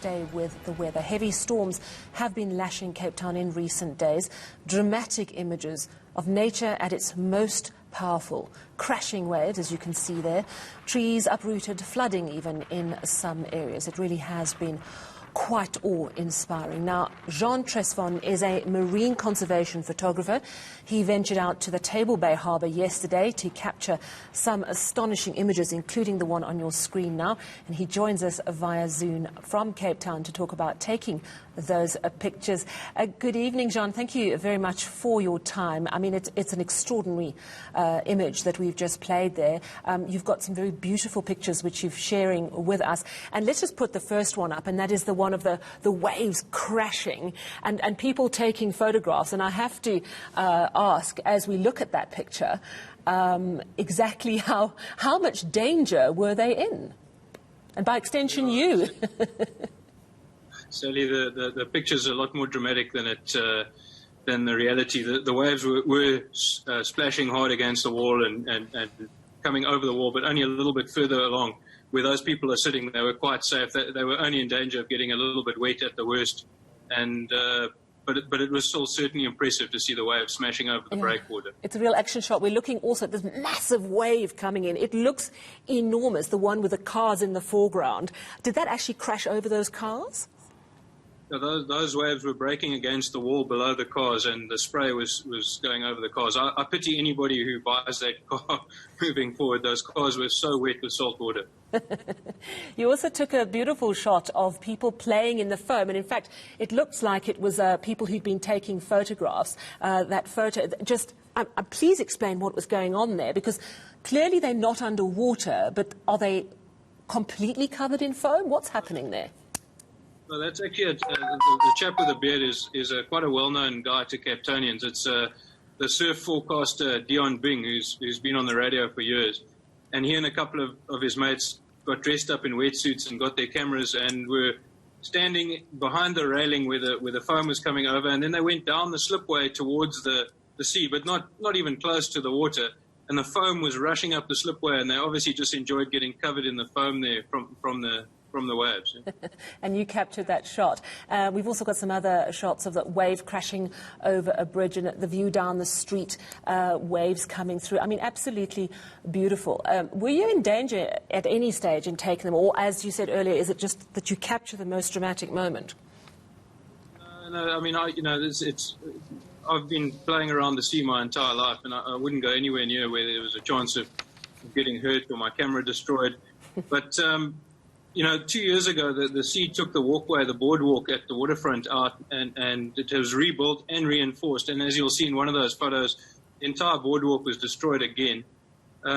stay with the weather. Heavy storms have been lashing Cape Town in recent days. Dramatic images of nature at its most powerful. Crashing waves, as you can see there. Trees uprooted, flooding even in some areas. It really has been quite awe-inspiring. Now, Jean Tresfon is a marine conservation photographer. He ventured out to the Table Bay Harbour yesterday to capture some astonishing images, including the one on your screen now. And he joins us via Zoom from Cape Town to talk about taking those pictures. Good evening, Jean. Thank you very much for your time. I mean, it's an extraordinary image that we've just played there. You've got some very beautiful pictures which you're sharing with us. And let's just put the first one up, and that is the one of the waves crashing and people taking photographs. And I have to ask, as we look at that picture, exactly how much danger were they in? And by extension, you. Sally, the picture's a lot more dramatic than the reality. The waves were splashing hard against the wall and coming over the wall, but only a little bit further along. Where those people are sitting, they were quite safe. They were only in danger of getting a little bit wet at the worst. And but it was still certainly impressive to see the wave smashing over the breakwater. It's a real action shot. We're looking also at this massive wave coming in. It looks enormous, the one with the cars in the foreground. Did that actually crash over those cars? Those waves were breaking against the wall below the cars, and the spray was going over the cars. I pity anybody who buys that car moving forward. Those cars were so wet with salt water. You also took a beautiful shot of people playing in the foam, and in fact, it looks like it was people who'd been taking photographs. That photo, please explain what was going on there, because clearly they're not underwater, but are they completely covered in foam? What's happening there? Well, that's actually the chap with the beard is quite a well-known guy to Capetonians. It's the surf forecaster Dion Bing, who's been on the radio for years. And he and a couple of his mates got dressed up in wetsuits and got their cameras and were standing behind the railing where the foam was coming over. And then they went down the slipway towards the sea, but not even close to the water. And the foam was rushing up the slipway, and they obviously just enjoyed getting covered in the foam there from the waves. And you captured that shot. We've also got some other shots of the wave crashing over a bridge and the view down the street, waves coming through. I mean, absolutely beautiful. Were you in danger at any stage in taking them, or as you said earlier, is it just that you capture the most dramatic moment? No, I mean, I've been playing around the sea my entire life, and I wouldn't go anywhere near where there was a chance of getting hurt or my camera destroyed. But 2 years ago, the sea took the walkway, the boardwalk at the waterfront out, and it was rebuilt and reinforced. And as you'll see in one of those photos, the entire boardwalk was destroyed again.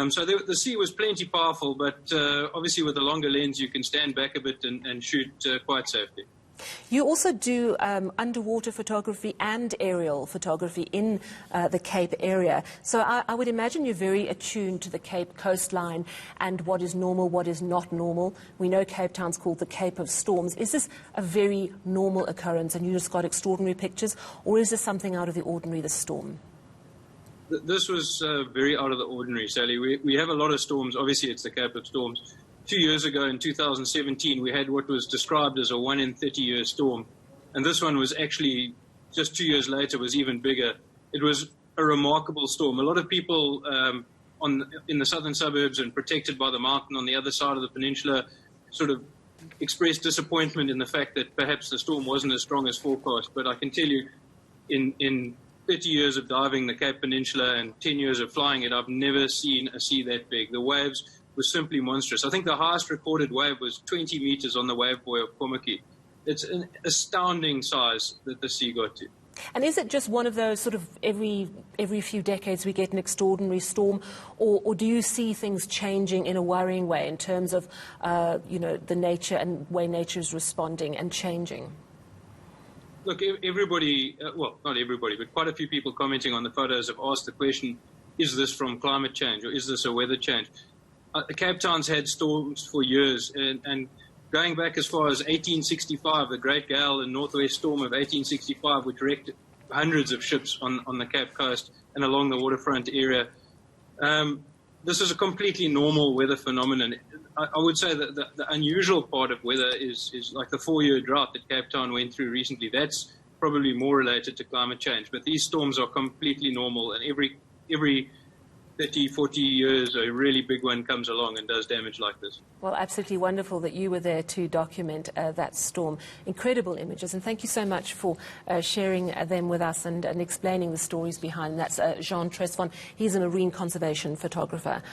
So the sea was plenty powerful, but obviously with a longer lens, you can stand back a bit and shoot quite safely. You also do underwater photography and aerial photography in the Cape area. So I would imagine you're very attuned to the Cape coastline and what is normal, what is not normal. We know Cape Town's called the Cape of Storms. Is this a very normal occurrence and you just got extraordinary pictures, or is this something out of the ordinary, the storm? This was very out of the ordinary, Sally. We have a lot of storms. Obviously, it's the Cape of Storms. 2 years ago, in 2017, we had what was described as a 1 in 30-year storm. And this one was actually, just 2 years later, was even bigger. It was a remarkable storm. A lot of people in the southern suburbs and protected by the mountain on the other side of the peninsula sort of expressed disappointment in the fact that perhaps the storm wasn't as strong as forecast. But I can tell you, in 30 years of diving the Cape Peninsula and 10 years of flying it, I've never seen a sea that big. The waves was simply monstrous. I think the highest recorded wave was 20 meters on the wave buoy of Komaki. It's an astounding size that the sea got to. And is it just one of those sort of every few decades we get an extraordinary storm, or do you see things changing in a worrying way in terms of, the nature and way nature is responding and changing? Look, everybody, well, not everybody, but quite a few people commenting on the photos have asked the question, is this from climate change or is this a weather change? Cape Town's had storms for years, and going back as far as 1865, the Great Gale and Northwest Storm of 1865, which wrecked hundreds of ships on the Cape Coast and along the waterfront area. this is a completely normal weather phenomenon. I would say that the unusual part of weather is like the 4-year drought that Cape Town went through recently. That's probably more related to climate change. But these storms are completely normal, and every 30, 40 years, a really big one comes along and does damage like this. Well, absolutely wonderful that you were there to document that storm. Incredible images, and thank you so much for sharing them with us and explaining the stories behind. That's Jean Tresfon. He's a marine conservation photographer.